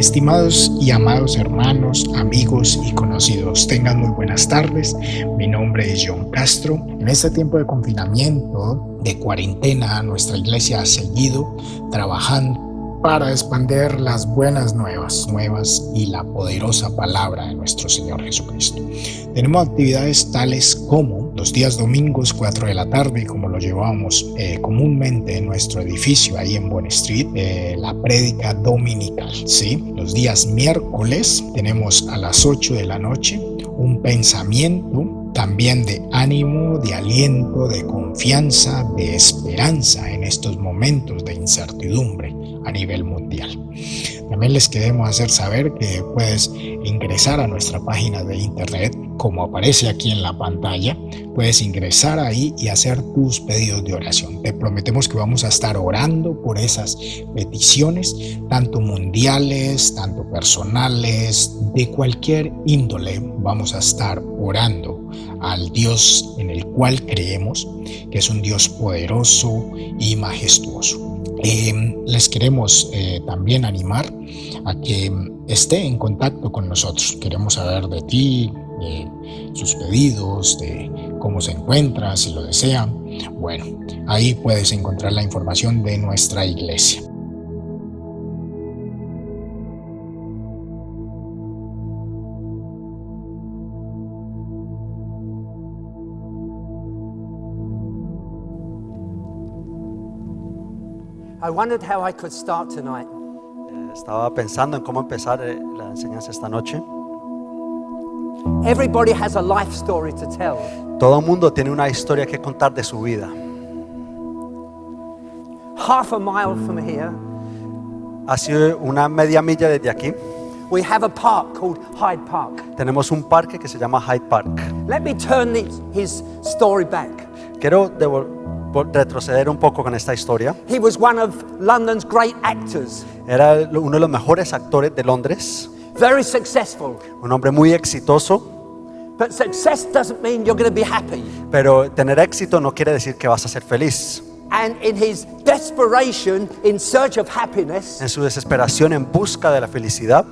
Estimados y amados hermanos, amigos y conocidos, tengan muy buenas tardes. Mi nombre es John Castro. En este tiempo de confinamiento, de cuarentena, nuestra iglesia ha seguido trabajando para expandir las buenas nuevas y la poderosa palabra de nuestro Señor Jesucristo. Tenemos actividades tales como los días domingos 4 de la tarde, como lo llevábamos comúnmente en nuestro edificio ahí en Bond Street, la prédica dominical, ¿sí? Los días miércoles tenemos a las 8 de la noche un pensamiento también de ánimo, de aliento, de confianza, de esperanza en estos momentos de incertidumbre a nivel mundial. También les queremos hacer saber que puedes ingresar a nuestra página de internet, como aparece aquí en la pantalla. Puedes ingresar ahí y hacer tus pedidos de oración. Te prometemos que vamos a estar orando por esas peticiones, tanto mundiales, tanto personales, de cualquier índole. Vamos a estar orando al Dios en el cual creemos, que es un Dios poderoso y majestuoso. Les queremos también animar a que esté en contacto con nosotros. Queremos saber de ti, de sus pedidos, de cómo se encuentra, si lo desean. Bueno, ahí puedes encontrar la información de nuestra iglesia. I wondered how I could start tonight. Estaba pensando en cómo empezar la enseñanza esta noche. Everybody has a life story to tell. Todo el mundo tiene una historia que contar de su vida. Half a mile from here, Hace una media milla desde aquí we have a park called Hyde Park. tenemos un parque que se llama Hyde Park. Let me turn his story back. Quiero retroceder un poco con esta historia. He was one of London's great actors. Era uno de los mejores actores de Londres, Very successful. un hombre muy exitoso, But success doesn't mean you're going to be happy. pero tener éxito no quiere decir que vas a ser feliz. And in his desperation, in search of happiness, En su desesperación en busca de la felicidad,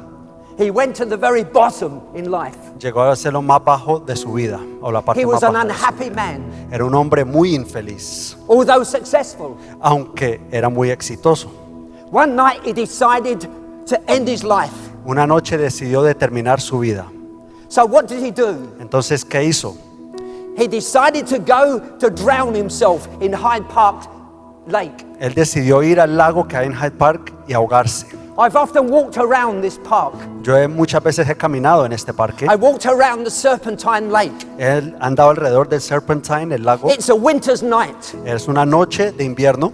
he went to the very bottom in life. llegó a ser lo más bajo de su vida, o la parte He más was an baja de su vida. unhappy man, Era un hombre muy infeliz, although successful. aunque era muy exitoso. One night he decided to end his life. Una noche decidió determinar su vida. So what did he do? Entonces, ¿qué hizo? He decided to go to drown himself in Hyde Park Lake. Él decidió ir al lago que hay en Hyde Park y ahogarse. I've often walked around this park. Yo muchas veces he caminado en este parque. I walked around the Serpentine Lake. Él ha andado alrededor del Serpentine, el lago. It's a winter's night. Es una noche de invierno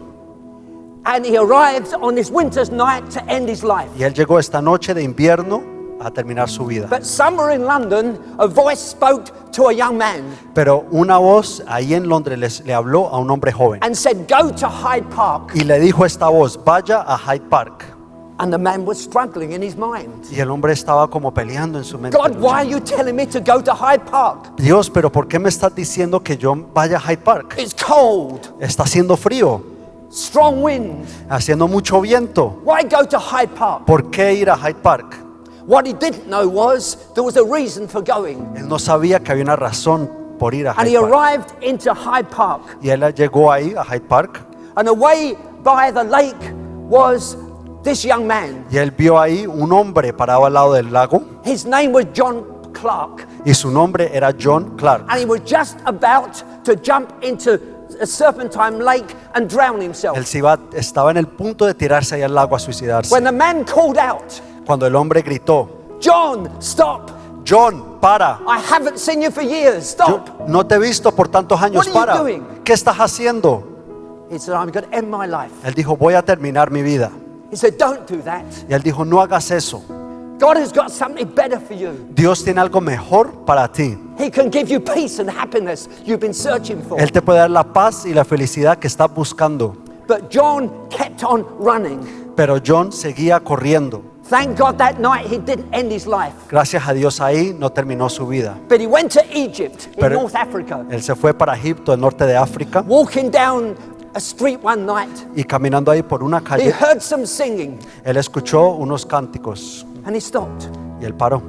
And he arrived on this winter's night to end his life. y él llegó esta noche de invierno a terminar su vida. But somewhere in London, a voice spoke to a young man Pero una voz ahí en Londres le habló a un hombre joven and said, "Go to Hyde Park." y le dijo esta voz: vaya a Hyde Park. And the man was struggling in his mind. Y el hombre estaba como peleando en su mente. God, why are you telling me to go to Hyde Park? Dios, pero ¿por qué me estás diciendo que yo vaya a Hyde Park? It's cold, Está haciendo frío, strong wind. haciendo mucho viento. Why go to Hyde Park? ¿Por qué ir a Hyde Park? What he didn't know was there was a reason for going. Él no sabía que había una razón por ir a And he Hyde Park. arrived into Hyde Park. Y él llegó ahí a Hyde Park And away by the lake was this young man. y él vio ahí un hombre parado al lado del lago His name was John Clark. y su nombre era John Clark. And he was just about to jump into a Serpentine Lake and drown himself. Él estaba en el punto de tirarse ahí al lago a suicidarse. When the man called out, Cuando el hombre gritó: "John, stop. John, para. I haven't seen you for years. Yo Stop." no te he visto por tantos años. What are you Para. doing? ¿Qué estás haciendo? He said, "I'm going to end my life." Él dijo: voy a terminar mi vida. He said, "Don't do that. Y él dijo: no hagas eso. God has got something better for you. Dios tiene algo mejor para ti. He can give you peace and happiness you've been searching for." Él te puede dar la paz y la felicidad que estás buscando. But John kept on running. Pero John seguía corriendo. Thank God that night he didn't end his life. Gracias a Dios ahí no terminó su vida. But he went to Egypt in Pero North Africa, él se fue para Egipto, el norte de África, walking down a street one night, Y caminando ahí por una he calle, heard some singing él escuchó unos cánticos and he stopped. y él paró.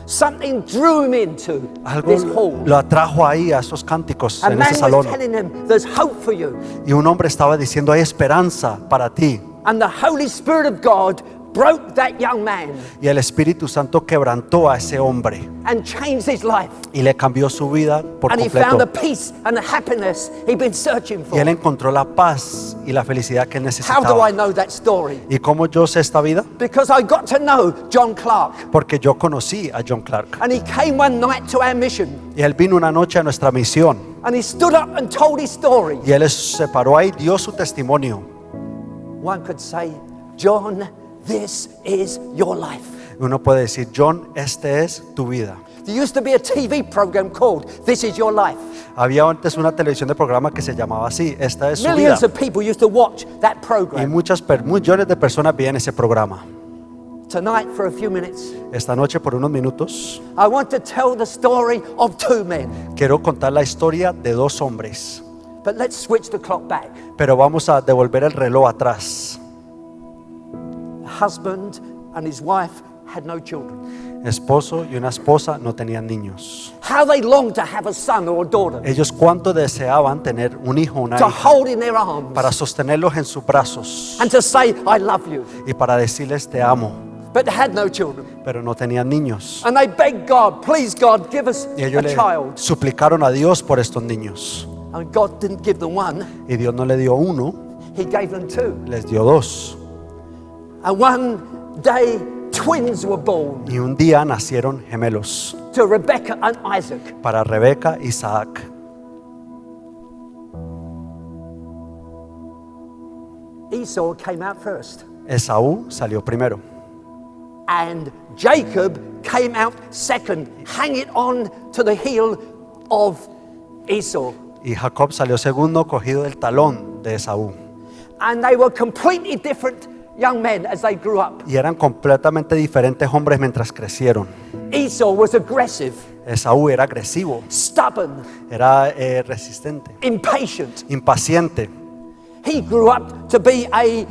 Something drew him into Algo this hall. lo atrajo ahí a esos cánticos A en man ese was salón. telling him, there's hope for you. Y un hombre estaba diciendo, hay esperanza para ti. And the Holy Spirit of God broke that young man Y el Espíritu Santo quebrantó a ese hombre and changed his life. y le cambió su vida por And he found the completo. peace and the happiness he'd been searching Y for. él encontró la paz y la felicidad que él How do I necesitaba. know that story? ¿Y cómo yo sé esta vida? Because I got to know John Clark. Porque yo conocí a John Clark. And he came one night to our mission. Y él vino una noche a nuestra misión. And he stood up and told his story. Y él se paró ahí, dio su testimonio. One could say, John, this is your life. Uno puede decir, John, este es tu vida. There used to be a TV program called This Is Your Life. Había antes una televisión de programa que se llamaba así, esta es su vida. Millions of people used to watch that Y program. millones de personas veían ese programa. Tonight, for a few minutes, Esta noche, por unos minutos, I want to tell the story of two men. quiero contar la historia de dos hombres. But let's switch the clock back. Pero vamos a devolver el reloj atrás. A husband and his wife had no children. Esposo y una esposa no tenían niños. How they longed to have a son or a daughter, Ellos cuánto deseaban tener un hijo o una to hija hold in their arms para sostenerlos en sus brazos and to say, I love you. y para decirles te amo, But they had no children. pero no tenían niños. And they begged God, please God, give us Y a ellos le child. suplicaron a Dios por estos niños. And God didn't give them one, Y Dios no le dio uno, He gave them two. les dio dos. And one day, twins were born Y un día nacieron gemelos to Rebecca and Isaac. para Rebeca y Isaac. Esau came out first, Esaú salió primero and Jacob came out second, hanging on to the heel of Esau. y Jacob salió segundo cogido del talón de Esaú. And they were completely different young men as they grew up. Y eran completamente diferentes hombres mientras crecieron. Esau was aggressive, Esaú era agresivo, stubborn, era resistente, impatient. impaciente. He grew up to be a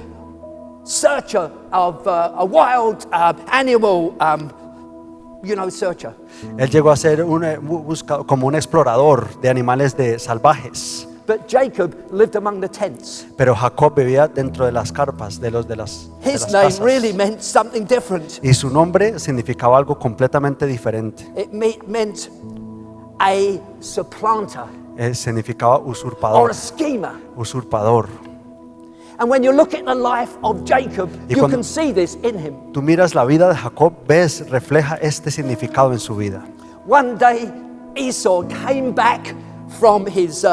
searcher of a wild animal, searcher. Él llegó a ser como un explorador de animales salvajes. But Jacob lived among the tents. Pero Jacob vivía dentro de las carpas, de las His casas. name really meant something different. Y su nombre significaba algo completamente diferente. It meant a supplanter Significaba or usurpador, a schemer. usurpador. And when you look at the life of Jacob, Y you cuando- can see this in him. Tú miras la vida de Jacob, refleja este significado en su vida. One day, Esau came back from his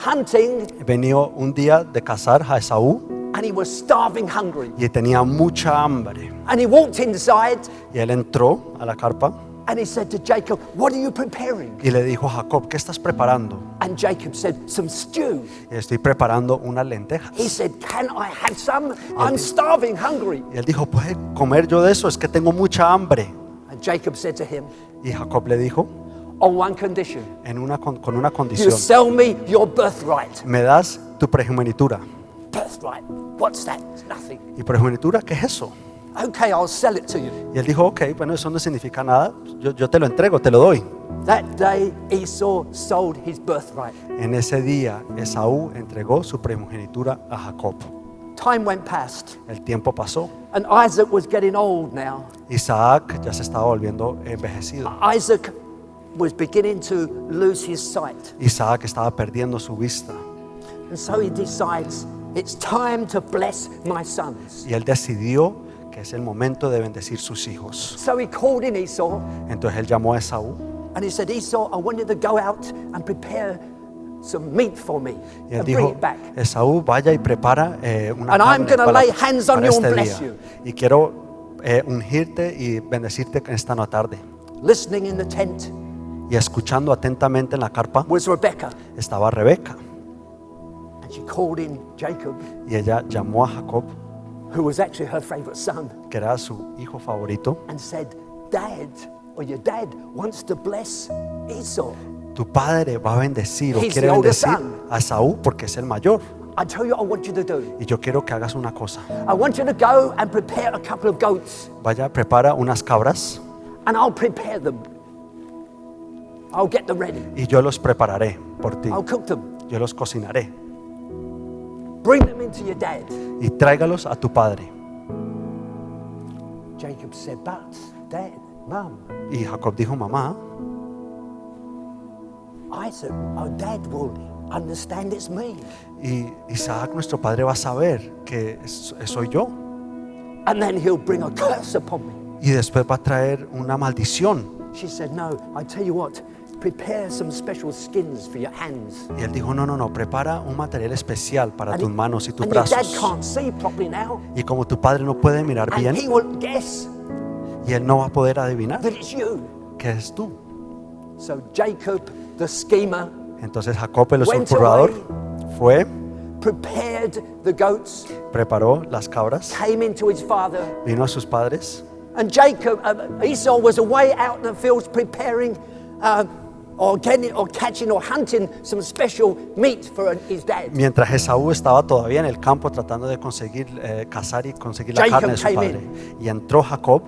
hunting, Venía un día de cazar a Esaú and he was starving hungry. y tenía mucha hambre. And he walked inside Y él entró a la carpa and he said to Jacob, "What are you preparing?" y le dijo a Jacob, ¿qué estás preparando? And Jacob said, "Some stew." Y estoy preparando unas lentejas. He said, "Can I have some? I'm starving, hungry." Y él dijo, ¿puedo comer yo de eso? Es que tengo mucha hambre. And Jacob said to him, Y Jacob le dijo, "On one condition, con una you condición, sell me your birthright." me das tu primogenitura. Birthright? What's that? It's nothing. ¿Y primogenitura qué es eso? Okay, I'll sell it to you. Y él dijo, ok, bueno, eso no significa nada, yo te lo entrego, te lo doy. That day, Esau sold his birthright. En ese día, Esaú entregó su primogenitura a Jacob. Time went past, El tiempo pasó. and Isaac was getting old now. Isaac ya se estaba volviendo envejecido. Isaac was beginning to lose his sight. Isaac estaba perdiendo su vista. And so he decides, it's time to bless my sons. Y él decidió que es el momento de bendecir sus hijos. So he called in Esau, Entonces él llamó a Esaú and he said, "Esau, I want you to go out and prepare some meat for me y él and bring dijo, it back. Esaú, vaya y prepara una And I'm carne gonna lay hands on you and bless día. you. Y quiero ungirte y bendecirte esta tarde. Listening in the tent Y escuchando atentamente en la carpa was Rebecca, estaba Rebeca. and she called in Jacob, Y ella llamó a Jacob, who was actually her favorite son, que era su hijo favorito. and said, "Dad, or your dad wants to bless Esau. Tu padre va a bendecir o He's quiere the older bendecir son. a Esaú porque es el mayor. I tell you what I want you to do. Y yo quiero que hagas una cosa. I want you to go and prepare a couple of goats, Vaya, prepara unas cabras and I'll prepare them. I'll get them ready. y yo los prepararé por ti. I'll cook them. Yo los cocinaré. Bring them into your dad. Y tráigalos a tu padre. Jacob said, but Dad, Mum, Y Jacob dijo, mamá, Isaac, our dad will understand it's me. y Isaac, nuestro padre, va a saber que soy yo. And then he'll bring a curse upon me. Y después va a traer una maldición. She said, no, I tell you what, prepare some special skins for your hands. Y él dijo, no, prepara un material especial para tus manos y tus and your dad brazos. can't see properly now. Y como tu padre no puede mirar And bien, he will guess y él no va a poder adivinar that it's you. que es tú. So Jacob, the schemer, Entonces Jacob, el Went usurpador, fue, prepared the goats, preparó las cabras, came into his father. vino a sus padres. And Jacob, Esau was away out in the fields preparing or catching or hunting some special meat for his dad. Mientras Esaú estaba todavía en el campo tratando de conseguir cazar y conseguir la Jacob carne de su came padre. Y entró Jacob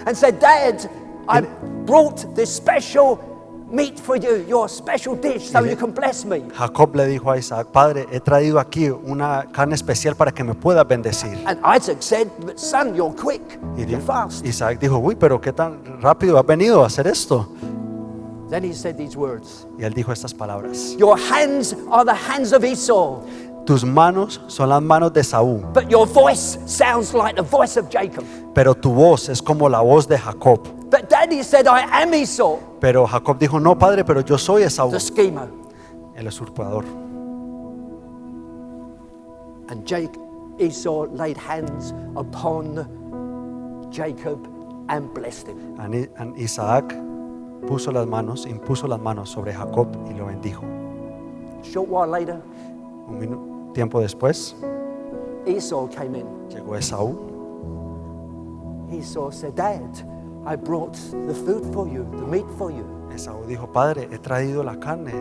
And said, Dad, I brought this special meat for you, your special dish, so you can bless me. Jacob le dijo a Isaac, padre, he traído aquí una carne especial para que me puedas bendecir. And Isaac said, but son, you're quick, Y you're fast. Isaac dijo, uy, pero qué tan rápido has venido a hacer esto. Then he said these words, Y él dijo estas palabras: your hands are the hands of Esau, tus manos son las manos de Esaú, but your voice sounds like the voice of Jacob. pero tu voz es como la voz de Jacob. But Daddy said, I am Esau, Pero Jacob dijo, no, padre, pero yo soy Esaú, the schemer. el usurpador. And Esau laid hands upon Jacob and blessed him. And Isaac impuso las manos sobre Jacob y lo bendijo. Short while later, Tiempo después Esau came in. llegó Esaú. Esau said, Dad, I brought the food for you, the meat for you. Esaú dijo, padre, he traído la carne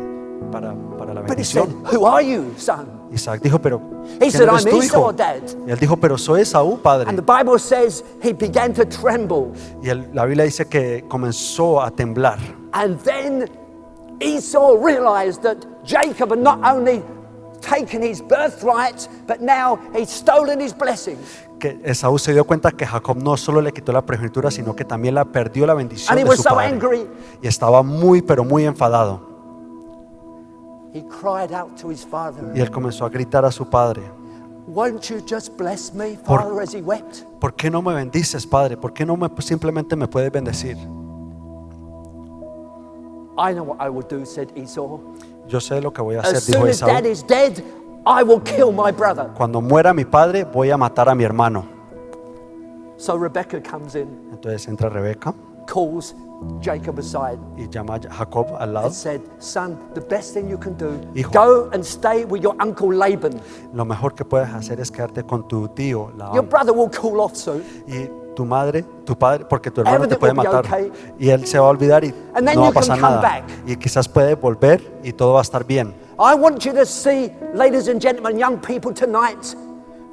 para la But he said, bendición. who are you, son? Isaac dijo, pero He ¿quién said, eres I'm tú, Esau, hijo? Dad. Y él dijo, pero soy Esaú, padre. And the Bible says he began to tremble. Y la Biblia dice que comenzó a temblar. And then Esau realized that Jacob had not only taken his birthright, but now he'd stolen his blessing. Que Esaú se dio cuenta que Jacob no solo le quitó la primogenitura, sino que también la perdió la bendición And he de was su so padre. angry. Y estaba muy, pero muy enfadado. He cried out to his father, Y él comenzó a gritar a su padre, won't you just bless me, Father, as he wept? ¿por qué no me bendices, padre? ¿Por qué no simplemente me puedes bendecir? I know what I will do, said Esau. Yo sé lo que voy a hacer, As dijo soon as Dad Esaú. is dead, I will kill my brother. Cuando muera mi padre, voy a matar a mi hermano. So Rebekah comes in, Entonces entra Rebeca calls Jacob aside, y llama a Jacob al lado. and said, son, the best thing you can do, Hijo. go and stay with your uncle Laban. Lo mejor que puedes hacer es quedarte con tu tío Your Labán. brother will cool off soon. Y tu madre, tu padre, porque tu hermano te Everything puede will be matar. okay. Y él se va a olvidar y And then no va a you can pasar come nada. back. Y quizás puede volver y todo va a estar bien. I want you to see, ladies and gentlemen, young people tonight,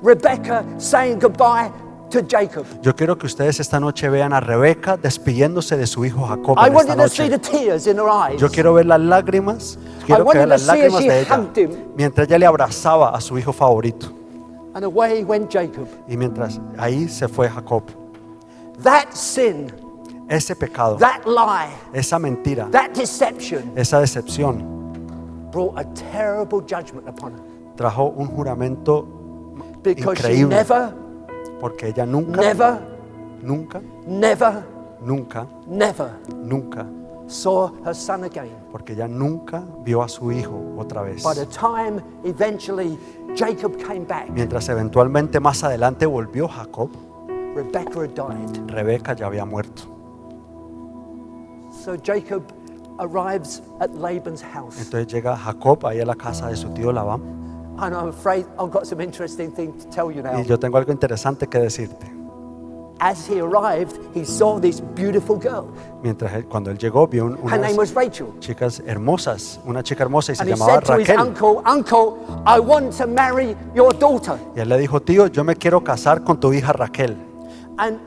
Rebekah saying goodbye to Jacob. Yo quiero que ustedes esta noche vean a Rebeca despidiéndose de su hijo Jacob I en want esta you to see the noche. tears in her eyes. Yo quiero ver las lágrimas, I quiero want que you vean to las see as lágrimas she de ella hugged him. mientras ella le abrazaba a su hijo favorito. And away went Jacob. Y mientras ahí se fue Jacob. That sin, Ese pecado, that lie, esa mentira, that deception esa decepción brought a terrible judgment upon her. trajo un juramento Because she increíble. never, Porque ella nunca, never, nunca, never, nunca, never nunca, saw her son again. porque ella nunca vio a su hijo otra vez. By the time eventually Jacob came back, Mientras eventualmente más adelante volvió Jacob, Rebekah had died. Rebeca ya había muerto. So Jacob arrives at Laban's house. Entonces llega Jacob ahí a la casa de su tío Labán. And I'm afraid I've got some interesting things to tell you now. Y yo tengo algo interesante que decirte. as he arrived, he saw this beautiful girl. Cuando él llegó, vio Her name was unas Rachel. chicas hermosas, una chica hermosa y se And he llamaba said to his Raquel. uncle, I want to marry your daughter. Y él le dijo, tío, yo me quiero casar con tu hija Raquel. And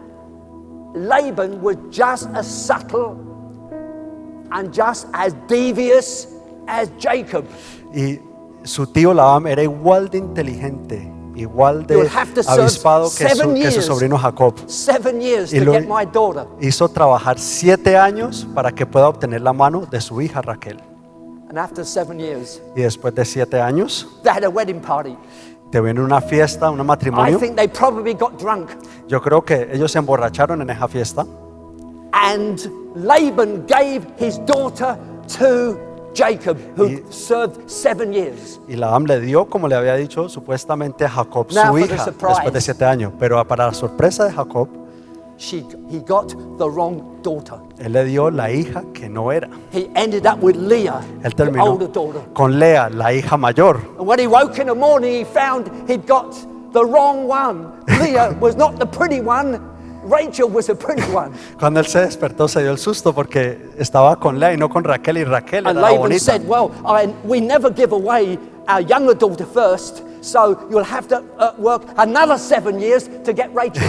Laban was just as subtle and just as devious as Jacob. Y su tío Labán era igual de inteligente, igual de You'll have to serve avispado que 7 que su years. sobrino Jacob. 7 years Y to lo get my daughter. hizo trabajar 7 años para que pueda obtener la mano de su hija Raquel. And after 7 years, Y después de 7 años, they had a wedding party. te viene una fiesta, un I matrimonio. think they probably got drunk. Yo creo que ellos se emborracharon en esa fiesta. And Laban gave his daughter to Jacob, who served 7 years. Y Labán le dio, como le había dicho, supuestamente a Jacob Now su for the hija surprise. después de 7 años. Pero para la sorpresa de Jacob, He got the wrong daughter. él le dio la hija que no era. He ended up with Leah, Él the terminó older daughter. con Lea, la hija mayor. And when he woke in the morning, he found he'd got the wrong one. Leah was not the pretty one. Rachel was a pretty one. Cuando él se despertó se dio el susto porque estaba con Lea y no con Raquel, y Raquel And era la Laban bonita. said, well, we never give away our younger daughter first, so you'll have to work another 7 years to get Rachel.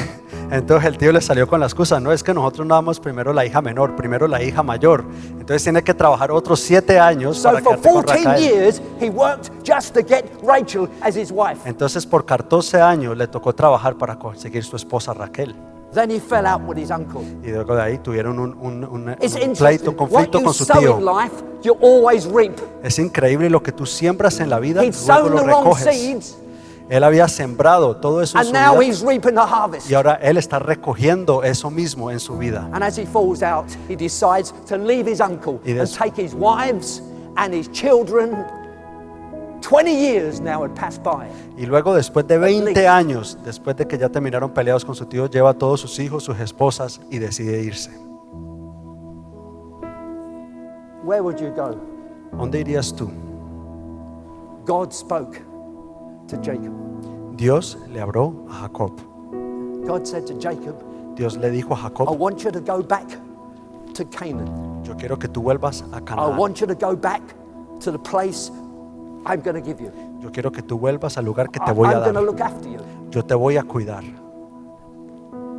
Entonces el tío le salió con la excusa, no es que nosotros no damos primero la hija menor, primero la hija mayor. Entonces tiene que trabajar otros 7 años So para for quedarte con 14 Raquel. years, he worked just to get Rachel as his wife. Entonces por 14 años le tocó trabajar para conseguir su esposa Raquel. Then he fell out with his uncle. Y luego de ahí tuvieron un It's pleito, interesting. un conflicto What you con su sow tío. in life, you always reap. Es increíble lo que tú siembras en la vida, He'd luego sown lo the wrong recoges. seeds, Él había sembrado todo eso en and su now vida he's reaping the harvest. y ahora él está recogiendo eso mismo en su vida. And as he falls out, he decides to leave his uncle Y and take his wives and his children. 20 years now had passed by. Y luego después de least. 20 años, después de que ya terminaron peleados con su tío, lleva a todos sus hijos, sus esposas y decide irse. Where would you go? ¿Dónde irías tú? God spoke to Jacob. Dios le habló a Jacob. God said to Jacob, Dios le dijo a I Jacob, want you to go back to Canaan. yo quiero que tú vuelvas a I Canaán. want you to go back to the place I'm going to give you. Yo quiero que tú vuelvas al lugar que te voy a I'm going to dar. look after you. Yo te voy a cuidar.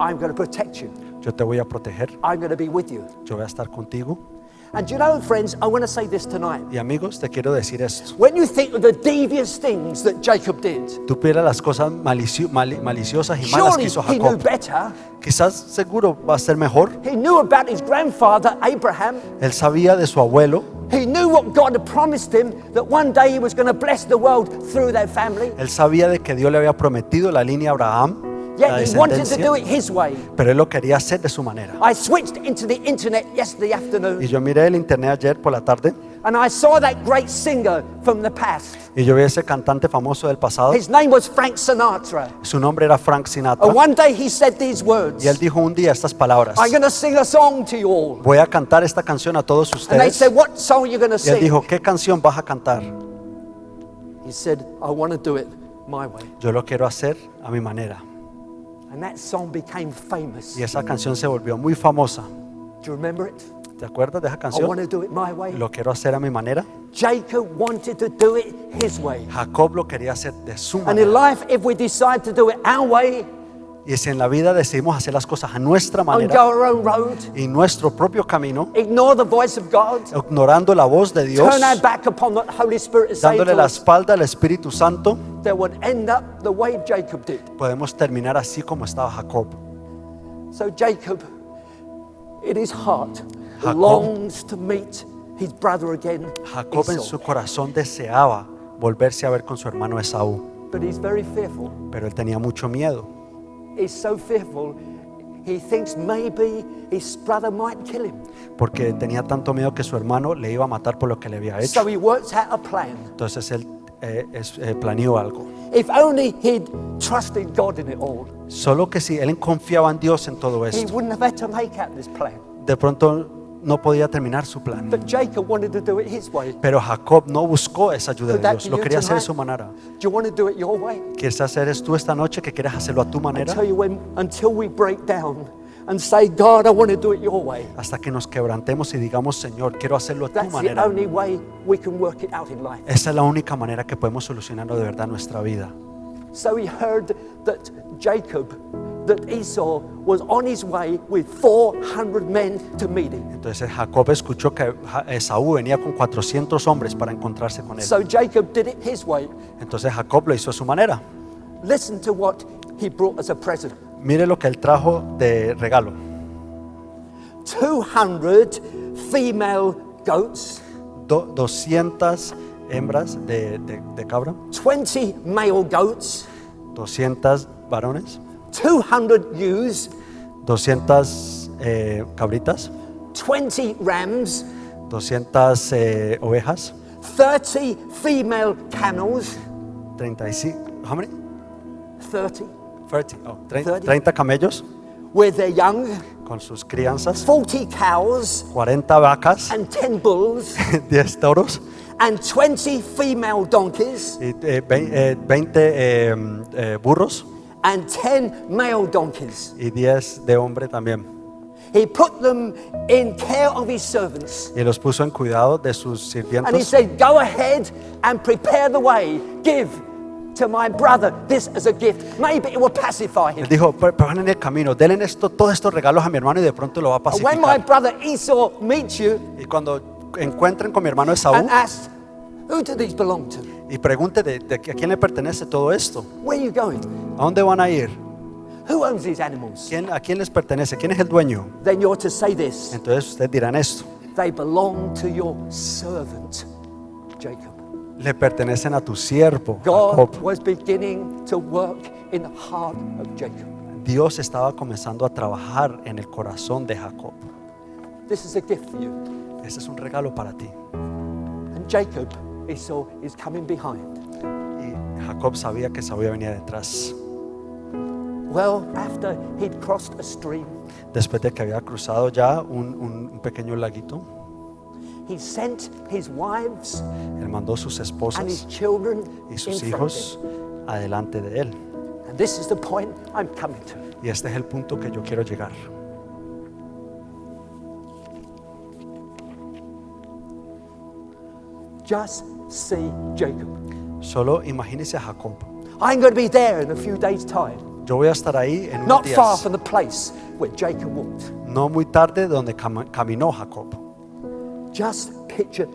I'm going to protect you. Yo te voy a proteger. I'm going to be with you. Yo voy a estar contigo. And you know, friends, I want to say this tonight. Y amigos, te quiero decir esto. When you think of the devious things that Jacob did, Tú piensas las cosas maliciosas y malas que surely hizo he knew Jacob. better. Quizás seguro va a ser mejor. He knew about his grandfather, Abraham. Él sabía de su abuelo. He knew what God had promised him, that one day he was going to bless the world through their family. Él sabía de que Dios le había prometido la línea Abraham, la Yet he wanted to do descendencia, it his way. pero él lo quería hacer de su manera. I switched into the internet yesterday afternoon, Y yo miré el internet ayer por la tarde and I saw that great singer from the past. y yo vi a ese cantante famoso del pasado. His name was Frank Sinatra. Su nombre era Frank Sinatra. And one day he said these words. Y él dijo un día estas palabras: I'm going to sing a song to you all. voy a cantar esta canción a todos And they ustedes. said, what song are you going to Y él sing? dijo, ¿qué canción vas a cantar? He said, I want to do it my way. Yo lo quiero hacer a mi manera. And that song became famous. Y esa canción se volvió muy famosa. Do you remember it? ¿Te acuerdas de esa I want canción? to do it my way. Lo quiero hacer a mi manera. Jacob wanted to do it his way. Jacob lo quería hacer de su And in manera. life, if we decide to do it our way Y si en la vida decidimos hacer las cosas a nuestra and manera go our own road, y nuestro propio camino, ignore the voice of God, ignorando la voz de Dios, turn our back upon what the Holy Spirit is saying dándole to la us, espalda al Espíritu Santo, that would end up the way Jacob did. podemos terminar así como estaba Jacob. So Jacob, in his heart, Jacob- longs to meet his brother again, Jacob en Esau. su corazón deseaba volverse a ver con su hermano Esaú, But he's very fearful. pero él tenía mucho miedo. He's so fearful, he thinks maybe his brother might kill him. Porque tenía tanto miedo que su hermano le iba a matar por lo que le había hecho. So he works out a plan. Entonces él planeó algo. If only he'd trusted God in it all, Solo que si él confiaba en Dios en todo he esto, wouldn't have had to make out this plan. de pronto no podía terminar su plan. But Jacob wanted to do it his way. Pero Jacob no buscó esa ayuda de Could that Dios, be lo you quería hacer a tonight? su manera. Do you want to do it your way? ¿Quieres hacer esto esta noche que quieres hacerlo a tu I manera? tell you, until we break down and say, God, I want to do it your way, Hasta que nos quebrantemos y digamos, Señor, quiero hacerlo a tu that's the manera. only way we can work it out in life. Esa es la única manera que podemos solucionarlo de verdad en nuestra vida. So he heard that that Esau was on his way with 400 men to meet him. Entonces Jacob escuchó que Esaú venía con 400 hombres para encontrarse con él. So Jacob did it his way. Entonces Jacob lo hizo a su manera. Listen to what he brought as a present. Mire lo que él trajo de regalo. 200 female goats, 200 hembras de cabra, 20 male goats, 200 varones, 200 ewes, 200 cabritas, 20 rams, 200 ovejas, 30 female camels, 35, how many? 30 30 camellos with their young, con sus crianzas, 40 cows 40 vacas, and 10 bulls, 10 toros and 20 female donkeys y 20 burros and 10 male donkeys. y 10 de hombre también. He put them in care of his servants. Y los puso en cuidado de sus And he sirvientos. said, go ahead and prepare the way. Give to my brother this as a gift. Maybe it will pacify him. Él dijo, preparen el camino, denle todos estos regalos a mi hermano y de pronto lo va a And when my pacificar. brother Esau meets you Y cuando encuentren con mi hermano Esaú and asks, who do these belong to? y pregunte de a quién le pertenece todo esto, Where are you going? ¿a dónde van a ir? Who owns these animals? ¿A quién les pertenece? ¿Quién es el dueño? Then you're to say this. Entonces ustedes dirán esto, They belong to your servant, Jacob. le pertenecen a tu siervo, God Jacob. was beginning to work in the heart of Jacob. Dios estaba comenzando a trabajar en el corazón de Jacob. This is a gift for you. Este es un regalo para ti. And Jacob, Esau, is coming behind. Y Jacob sabía que Esaú venía detrás. Well, after he'd crossed a stream, Después de que había cruzado ya un pequeño laguito, he sent his wives él mandó sus and his esposas children y in sus front of hijos adelante de él. him. And this is the point I'm coming to. Y este es el punto que yo quiero llegar. Just see Jacob. Solo imagínese a Jacob. I'm going to be there in a few days' time. Yo voy a estar ahí en unos Not far días, from the place where Jacob walked. no muy tarde donde caminó Jacob. Just picture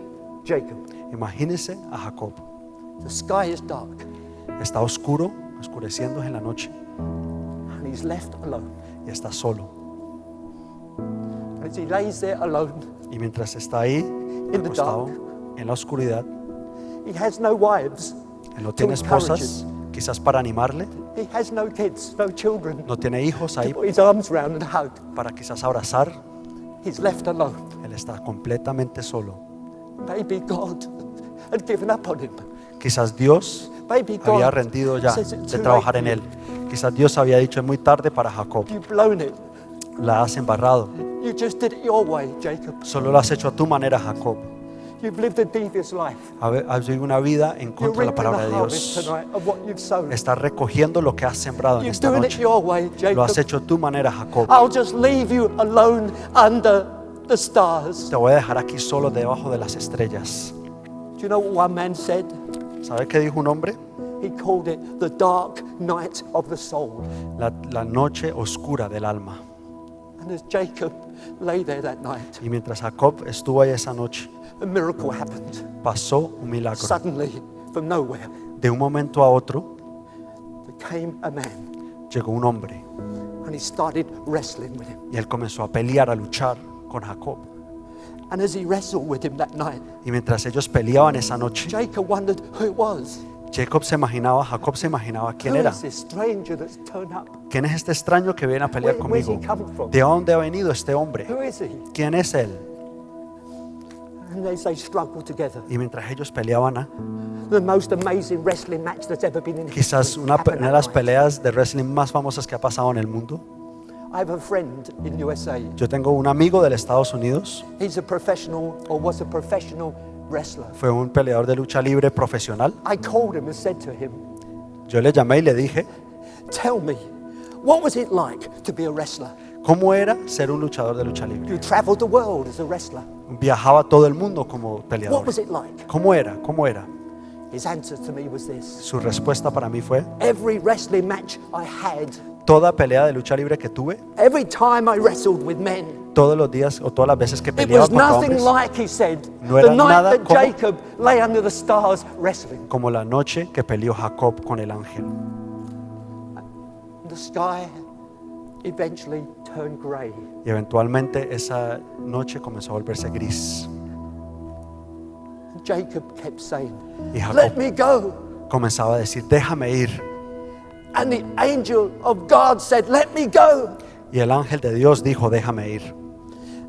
Jacob. Imagínese a Jacob. The sky is dark Está oscuro, oscureciendo en la noche and he's left alone. y está solo. And as he lays there alone, Y mientras está ahí, the acostado en la oscuridad, he has no wives. él no to tiene encourage esposas, quizás para animarle, He has no kids, no children no tiene hijos to ahí put his arms around and hug. para quizás abrazar. He's left alone. Él está completamente solo. Maybe God had given up on him. Quizás Dios Maybe había God rendido ya says it's de too trabajar late en for él. Quizás Dios había dicho es muy tarde para Jacob. You've blown it. La has embarrado. You just did it your way, Jacob. Solo lo has hecho a tu manera, Jacob. You've lived a devious life. Has vivido una vida en You're contra de la reaping palabra the de harvest Dios. tonight of what you've sown. Estás recogiendo lo que has sembrado en You're esta doing it noche. your way, Lo has Jacob. hecho a tu manera, Jacob. I'll just leave you alone under the stars. Te voy a dejar aquí solo debajo de las estrellas. Do you know what one man said? ¿Sabe qué dijo un hombre? He called it the dark night of the soul. La noche oscura del alma. And as Jacob lay there that night, Y mientras Jacob estuvo ahí esa noche, a miracle happened. pasó un milagro. Suddenly, from nowhere, De un momento a otro, there came a man llegó un hombre and he started wrestling with him. y él comenzó a pelear, a luchar con Jacob. And as he wrestled with him that night, Y mientras ellos peleaban esa noche, Jacob wondered who it was. Jacob se imaginaba quién Who era. is this stranger that's turned up? ¿Quién es este extraño que viene a pelear Where's conmigo? he come from? ¿De dónde ha venido este hombre? Who is he? ¿Quién es él? And as they struggled together, Y mientras ellos peleaban, the most amazing wrestling match that's ever been in quizás history una happened de that las night. peleas de wrestling más famosas que ha pasado en el mundo. I have a friend in USA. Yo tengo un amigo de los Estados Unidos. He's a professional, or was a professional wrestler. Fue un peleador de lucha libre profesional. I called him and said to him, Yo le llamé y le dije, tell me, what was it like to be a wrestler? ¿cómo era ser un luchador de lucha You libre? traveled the world as a wrestler. Viajaba todo el mundo como What peleador. was it like? ¿Cómo era? ¿Cómo era? His answer to me was this. Su respuesta para mí fue, Every wrestling match I had, toda pelea de lucha libre que tuve, every time I wrestled with men, todos los días o todas las veces que it peleaba was contra nothing hombres, like, he said, No the era night nada that como- Jacob lay under the stars wrestling. como la noche que peleó Jacob con el ángel. The sky eventually turned gray. Y eventualmente esa noche comenzó a volverse gris. Jacob kept saying, Y let Jacob me go. comenzaba a decir, déjame ir. And the angel of God said, let me go. Y el ángel de Dios dijo, déjame ir.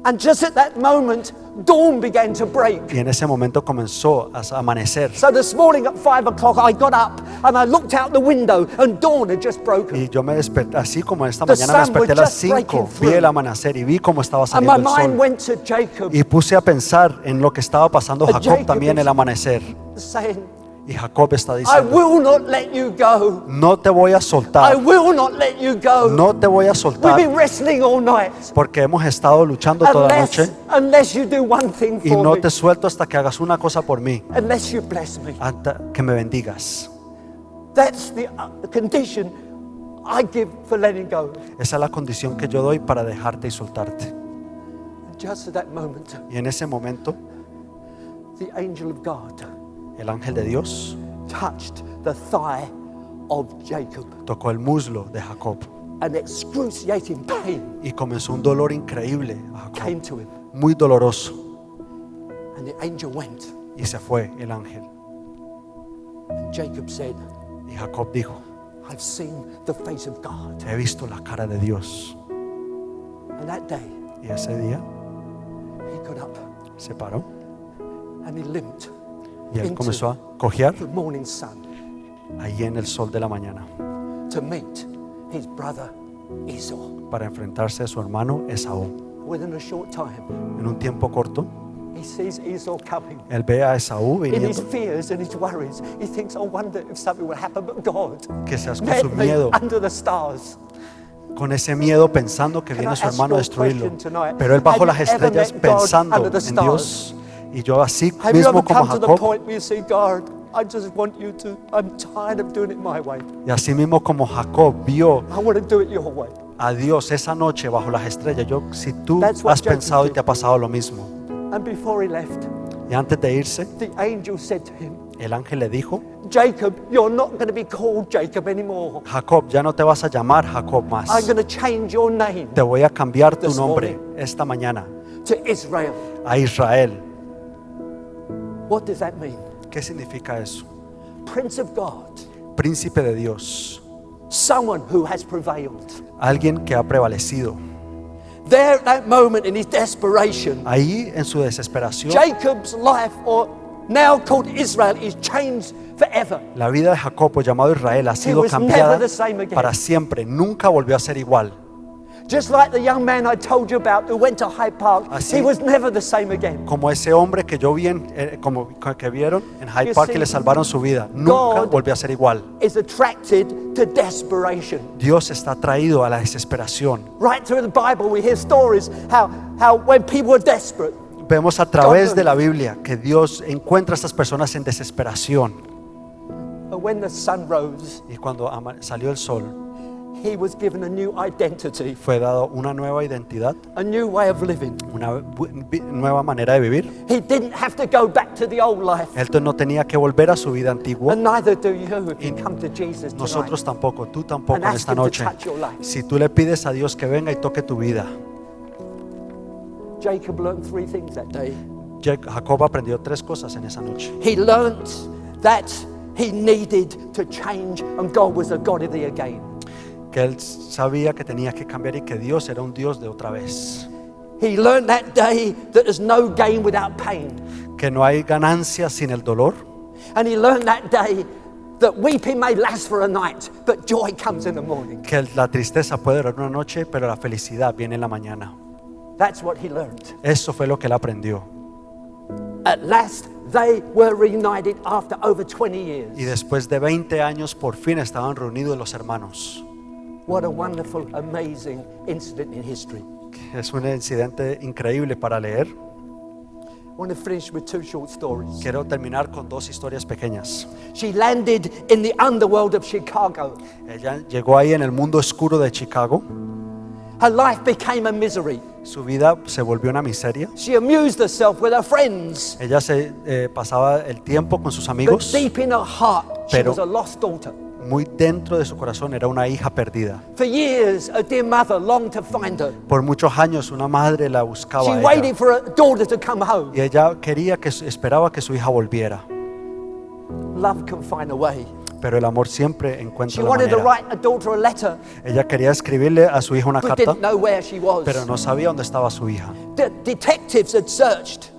And just at that moment, dawn began to break. Y en ese momento comenzó a amanecer. So this morning at 5 o'clock, I got up and I looked out the window and dawn had just broken. Y yo me desperté, así como esta The mañana me sun desperté a was las just breaking 5, vi el through. amanecer y vi cómo estaba And my saliendo el mind sol. went to Jacob, Y puse a pensar en lo que estaba pasando Jacob Jacob también is- el amanecer. saying, Y Jacob está I diciendo, will not let you go. no te voy a I soltar, will not let you go. no te voy a We've soltar, been wrestling all night. porque hemos estado luchando toda la noche Unless you do one thing y for no me. te suelto hasta que hagas una cosa por mí, Unless you bless me. hasta que me bendigas. That's the condition I give for letting go. Esa es la condición que yo doy para dejarte y soltarte. Just at that moment, Y en ese momento, the angel of God el ángel de Dios touched the thigh of Jacob. tocó el muslo de Jacob An excruciating pain y comenzó un dolor increíble a Jacob, came to him. muy doloroso. And the angel went. Y se fue el ángel. And Jacob said, Y Jacob dijo, I've seen the face of God. he visto la cara de Dios. And that day, Y ese día he got up se paró and he limped y él into comenzó a cojear the morning sun ahí en el sol de la mañana to meet his brother Esau. para enfrentarse a su hermano Esaú. Within a short time, En un tiempo corto, he sees Esau coming. él ve a Esaú In his viniendo, fears and his worries, he thinks, I wonder if something will happen. But God que se hace con met su me miedo, under the stars. con ese miedo pensando que Can viene I su ask hermano a you a destruirlo. question tonight? Pero él bajo Have las you ever estrellas met God pensando under the en stars? Dios. Y yo así Have you ever mismo como come to the Jacob, point where you say, God, I just want you to, I'm tired of doing it my way. y así mismo como Jacob vio I want to do it your way. a Dios esa noche bajo las estrellas, si tú That's what has Jacob pensado y did. te ha pasado lo mismo. And before he left, Y antes de irse, the angel said to him, el ángel le dijo, Jacob, you're not going to be called Jacob anymore. Jacob, ya no te vas a llamar Jacob más. I'm going to change your name Te voy a cambiar tu This nombre morning. esta mañana to Israel. a Israel. What does that mean? ¿Qué significa eso? Prince of God, Príncipe de Dios, someone who has prevailed. alguien que ha prevalecido. There at that moment in his desperation, Ahí en su desesperación, Jacob's life, or now called Israel, is changed forever. la vida de Jacob, o llamado Israel, ha sido was never cambiada the same again. para siempre. Nunca volvió a ser igual. Just like the young man I told you about who went to Hyde Park, Así- he was never the same again. Como ese hombre que yo vi, como que vieron en Hyde You Park, que see, le salvaron su vida. Nunca God- volvió a ser igual. Is attracted to desperation. Dios está atraído a la desesperación. Right through the Bible, we hear stories how when people are desperate, Vemos a través de la Biblia que Dios encuentra a estas personas en desesperación. but when the sun rose, Y cuando salió el sol, he was given a new identity, fue dado una nueva identidad, a new way of living. una nueva manera de vivir. He didn't have to go back to the old life. Él no tenía que volver a su vida antigua. And neither do you if you come to Jesus tonight. Nosotros tampoco, tú tampoco And en ask esta him to noche. touch your life. Si tú le pides a Dios que venga y toque tu vida. Jacob learned three things that day. Jacob aprendió 3 cosas en esa noche. He learned that he needed to change and God was a God of the again. Que él sabía que tenía que cambiar y que Dios era un Dios de otra vez. He learned that day that there's no gain without pain. Que no hay ganancia sin el dolor. And he learned that day that weeping may last for a night, but joy comes in the morning. Que la tristeza puede durar una noche, pero la felicidad viene en la mañana. That's what he learned. Eso fue lo que él aprendió. At last, they were reunited after over 20 years. Y después de 20 años, por fin estaban reunidos los hermanos. What a wonderful, amazing incident in history. Es un incidente increíble para leer. I want to finish with two short stories. Quiero terminar con dos historias pequeñas. She landed in the underworld of Chicago. Ella llegó ahí en el mundo oscuro de Chicago. Her life became a misery. Su vida se volvió una miseria. She amused herself with her friends. Ella se pasaba el tiempo con sus But amigos, deep in her heart, she Pero- was a lost daughter. muy dentro de su corazón era una hija perdida. For years, a dear mother longed to find her. Por muchos años una madre la buscaba She a waited ella, for her daughter to come home. y ella esperaba que su hija volviera, Love can find a way. pero el amor siempre She encuentra la wanted to manera. write her daughter a letter, Ella quería escribirle a su hija una but carta, didn't know where she was. pero no sabía dónde estaba su hija. The detectives had searched,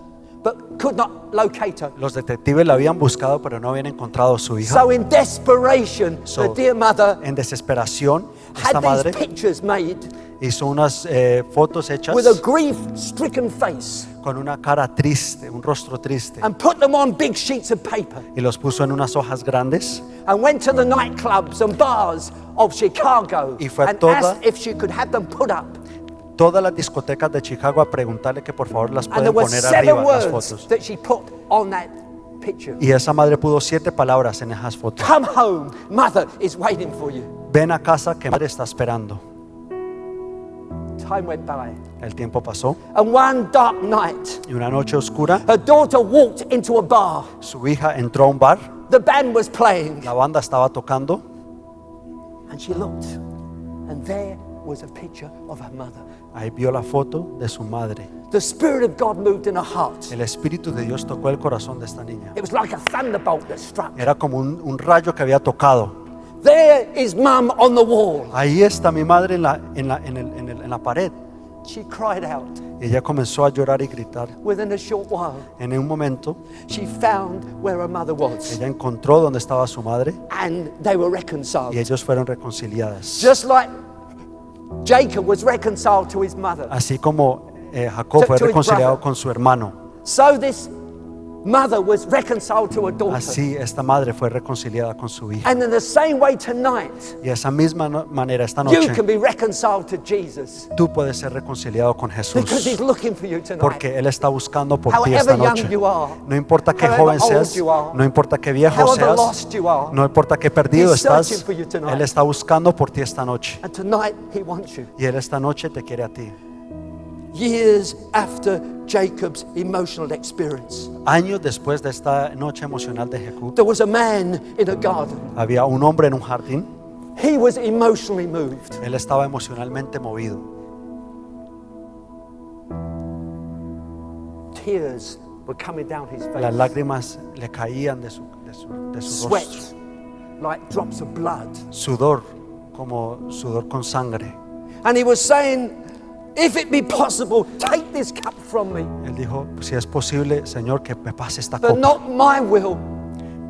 but could not locate her. Los detectives la habían buscado, pero no habían encontrado a su hija. So in desperation, So, the dear mother En desesperación, esta had madre these pictures made hizo unas fotos hechas with a grief-stricken face con una cara triste, un rostro triste, and put them on big sheets of paper y los puso en unas hojas grandes and went to the nightclubs and bars of Chicago Y fue a and toda- asked if she could have them put up. todas las discotecas de Chicago a preguntarle que por favor las And there pueden were poner 7 arriba las words fotos. that she put on that picture. Y esa madre puso 7 palabras en esas fotos. Come home, mother is waiting for you. Ven a casa que madre está esperando. Time went by. El tiempo pasó And one dark night, y una noche oscura her daughter walked into a bar. su hija entró a un bar, The band was playing. la banda estaba tocando And she looked. And there was a picture of her mother. ahí vio la foto de su madre. The Spirit of God moved in her heart. El Espíritu de Dios tocó el corazón de esta niña. It was like a thunderbolt that struck. Era como un rayo que había tocado. There is Mum on the wall. Ahí está mi madre en la pared. She cried out. Y ella comenzó a llorar y gritar. Within a short while, En un momento, she found where her mother was. ella encontró dónde estaba su madre And they were reconciled. y ellos fueron reconciliadas. Just like Jacob was reconciled to his mother. Así como Jacob fue To his reconciliado brother. con su hermano, So this mother was reconciled to her daughter. así esta madre fue reconciliada con su hija. And in the same way tonight, Y de esa misma manera esta you noche can be reconciled to Jesus. tú puedes ser reconciliado con Because Jesús, he's looking for you tonight. porque Él está buscando por ti esta However young noche. you are, No importa qué however joven old seas, you are, no importa qué viejo however seas, lost you are, no importa qué perdido He's searching estás, for you tonight. Él está buscando por ti esta noche. and tonight he wants you. Y Él esta noche te quiere a ti. Years after Jacob's emotional experience, Años después de esta noche emocional de Jacob, there was a man in a garden. había un hombre en un jardín. He was emotionally moved. Él estaba emocionalmente movido. Tears were coming down his Las face. lágrimas le caían de su Sweat, rostro. like drops of blood. Sudor, como sudor con sangre. And he was saying, if it be possible, take this cup from me. Él dijo, si es posible, Señor, que me pase esta But copa, not my will,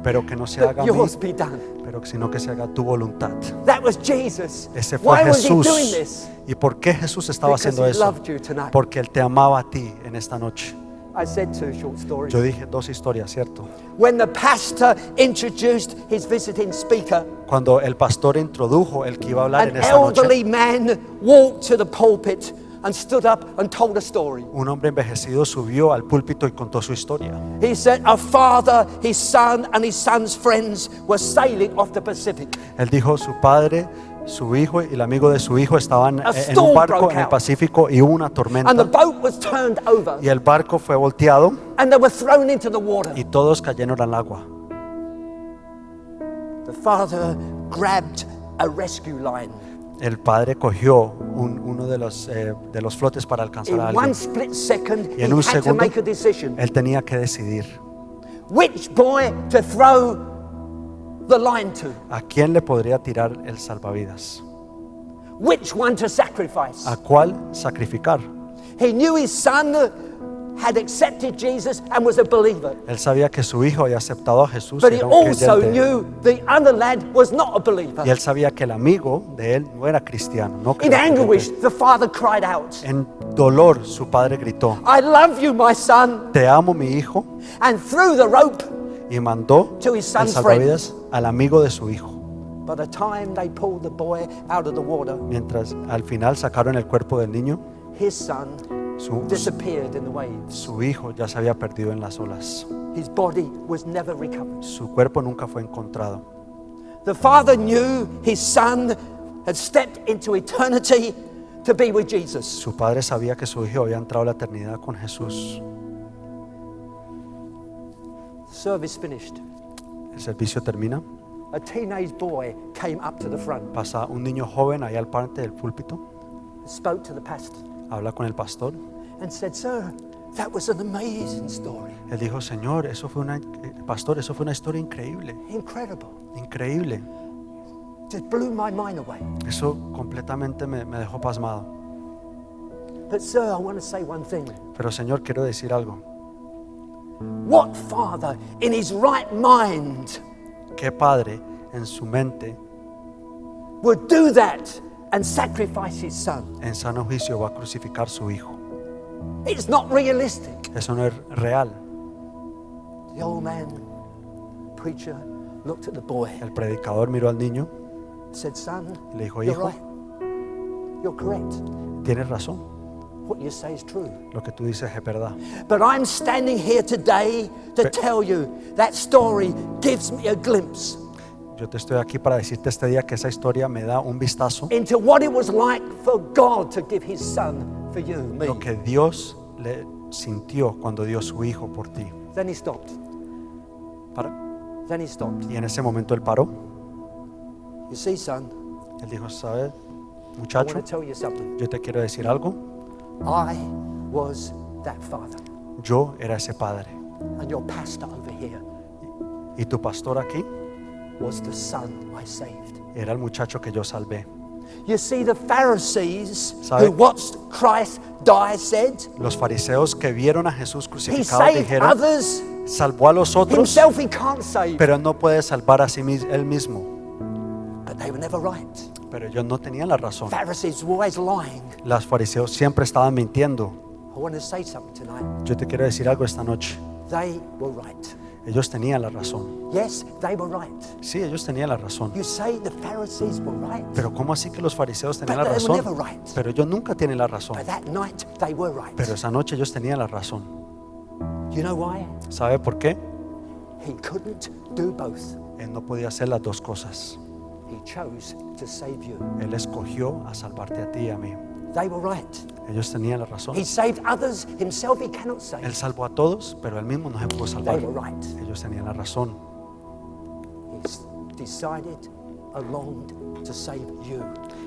pero que no se but haga a mí, yours be done. pero sino que se haga tu voluntad. That was Jesus. Ese fue Why was he Jesús. doing this? ¿Y por qué Jesús estaba Because haciendo he eso? loved you tonight. Porque Él te amaba a ti en esta noche. I said two short stories. Yo dije 2 historias, ¿cierto? When the pastor introduced his visiting speaker, Cuando el pastor introdujo el que iba a hablar an en esta noche, elderly man walked to the pulpit and stood up and told a story. un hombre envejecido subió al púlpito y contó su historia. He said a father, his son, and his son's friends were sailing off the Pacific. Él dijo, su padre, su hijo y el amigo de su hijo estaban A en un storm barco broke en el out. Pacífico y hubo una And the tormenta boat was turned over y el barco fue volteado and they were thrown into the water. y todos cayeron al agua. The father grabbed a rescue line. El padre cogió uno de los flotes para alcanzar In a one alguien split second, y he en un had to segundo make a decision. él tenía que decidir Which boy to throw the line to? a quién le podría tirar el salvavidas, Which one to sacrifice? a cuál sacrificar. He knew his son had accepted Jesus and was a believer. Él sabía que su hijo había aceptado a Jesús But y he era un also creyente. knew the other lad was not a believer. Y él sabía que el amigo de él no era cristiano. No In era anguish, creyente. the father cried out, En dolor, su padre gritó: I love you, my son. Te amo, mi hijo. And threw the rope. Y mandó To his el son's salvavidas al amigo de su hijo. By the time they pulled the boy out of the water, Mientras al final sacaron el cuerpo del niño, his son su disappeared in the waves. hijo ya se había perdido en las olas. His body was never recovered. Su cuerpo nunca fue encontrado. The father knew his son had stepped into eternity to be with Jesus. Su padre sabía que su hijo había entrado a la eternidad con Jesús. Service finished. El servicio termina. A teenage boy came up to the front, Pasa un niño joven ahí al parte del púlpito. spoke to the pastor, Habla con el pastor. and said, Sir, that was an amazing story. Él dijo: Señor, pastor, eso fue una historia increíble. Incredible. Increíble. Just blew my mind away. Eso completamente me dejó pasmado. But, sir, I want to say one thing. Pero Señor, quiero decir algo. What father in his right mind ¿Qué padre en su mente, would do that and sacrifice his son? en sano juicio, va a crucificar a su hijo? It's not realistic. Eso no es real. The old man, preacher, looked at the boy, El predicador miró al niño said, Son, y le dijo: you're Hijo, right. You're correct. tienes razón. What you say is true. Lo que tú dices es verdad. But I'm standing here today to tell you that story gives me a glimpse Yo te estoy aquí para decirte este día que esa historia me da un vistazo into what it was like for God to give his son for you, me. lo que Dios le sintió cuando dio su hijo por ti. Then he stopped. Then he stopped. Y en ese momento él paró. You see, son, Él dijo: ¿sabes, I muchacho? want to tell you something. Yo te quiero decir algo. I was that father. Yo era ese padre. And your pastor over here Y tu pastor aquí was the son I saved. era el muchacho que yo salvé. You see, the Pharisees ¿Sabe? who watched Christ die said, Los fariseos que vieron a Jesús he crucificado saved dijeron: others, salvó a los otros, himself he can't save. pero no puede salvar a sí él mismo. But they were never right. Pero ellos no tenían la razón. Pharisees were always lying. Los fariseos siempre estaban mintiendo. I want to say something tonight. Yo te quiero decir algo esta noche. They were right. Ellos tenían la razón. Yes, they were right. Sí, ellos tenían la razón. You say the Pharisees were right. Pero ¿cómo así que los fariseos tenían But la they were razón? never right. Pero ellos nunca tienen la razón. But that night they were right. Pero esa noche ellos tenían la razón. You know why? ¿Sabe por qué? He couldn't do both. Él no podía hacer las dos cosas. He chose to save you. Él escogió a salvarte a ti y a mí. They were right. Ellos tenían la razón. He saved others, himself he cannot save. Él salvó a todos, pero él mismo no se pudo salvar. They were right. Ellos tenían la razón. He decided alone to save you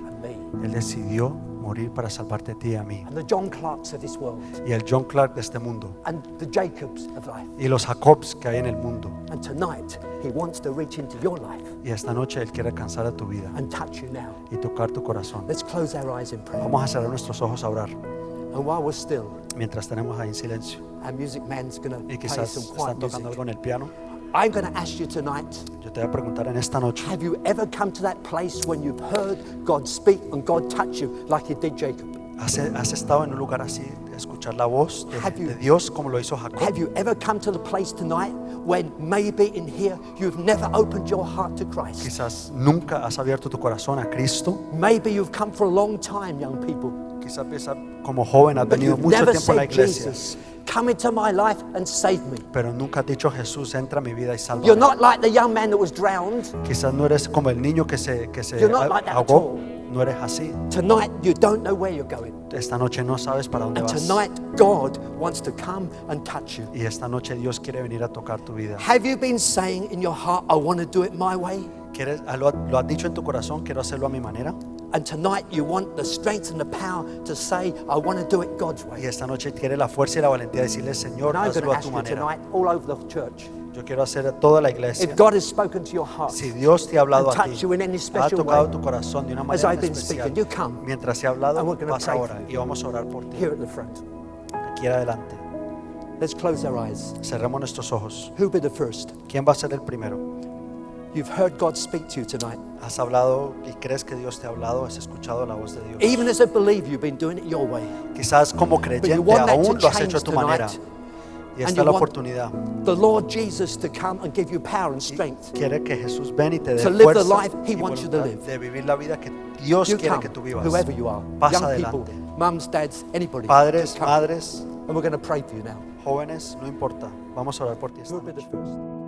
and me. Él decidió morir para salvarte a ti y a mí. And the John Clarks of this world. Y el John Clark de este mundo. And the Jacobs of life. Y los Jacobs que hay en el mundo. And tonight he wants to reach into your life Y esta noche Él quiere alcanzar a tu vida and touch you now. y tocar tu corazón. Let's close our eyes in prayer. Vamos a cerrar nuestros ojos a orar And while we're still, mientras tenemos ahí en silencio. our music man's going to Y play quizás some están quiet tocando music. algo en el piano. I'm going to ask you tonight, Yo te voy a preguntar en esta noche: have you ever come to that place when you've heard God speak and God touch you like he did Jacob? ¿has estado en un lugar así, de escuchar la voz de Dios como lo hizo Jacob? Have you ever come to the place tonight when maybe in here you've never opened your heart to Christ? Quizás nunca has abierto tu corazón a Cristo. Maybe you've come for a long time, young people, Quizás como joven has but venido you've mucho never tiempo a la said, iglesia, Jesus, come into my life and save me. pero nunca has dicho: Jesús, entra a mi vida y You're sálvame. not like the young man that was drowned. Quizás no eres como el niño que se You're not like that at ahogó. all. No eres así. Tonight you don't know where you're going. Esta noche no sabes para dónde And vas. tonight God wants to come and touch you. Y esta noche Dios quiere venir a tocar tu vida. Have you been saying in your heart, I want to do it my way? ¿Lo has dicho en tu corazón? Quiero hacerlo a mi manera. And tonight you want the strength and the power to say, I want to do it God's Y way. esta noche quiere la fuerza y la valentía de decirle: Señor, And I'm going hazlo to a ask tu you manera. tonight all over the church. Yo quiero hacer a toda la iglesia. If God has spoken to your heart, Si Dios te ha hablado and a ti, touched you in any ha special tocado way, tu corazón de una as manera I've been especial, speaking, you come mientras he hablado, and we're gonna pasa pray ahora for you. y vamos a orar por ti. here at the front. Aquí adelante. Let's close our eyes. Cerremos nuestros ojos. Who'll be the first? ¿Quién va a ser el primero? You've heard God speak to you tonight. ¿Has hablado y crees que Dios te ha hablado? ¿Has escuchado la voz de Dios? Even as a believer, you've been doing it your way. Quizás como But you creyente want that aún to lo has hecho a change tu manera. tonight. Y And esta you es la want oportunidad. the Lord Jesus to come and give you power and strength. Quiere que Jesús ven y te dé To live the fuerza life He y wants you to voluntad live. de vivir la vida que Dios You quiere come, que tú vivas. whoever you are, Pasa young adelante. people, mums, dads, anybody. Padres, Just come. madres, And we're going to pray for you now. jóvenes, no importa. Vamos a orar por ti esta Who'll be the noche. first?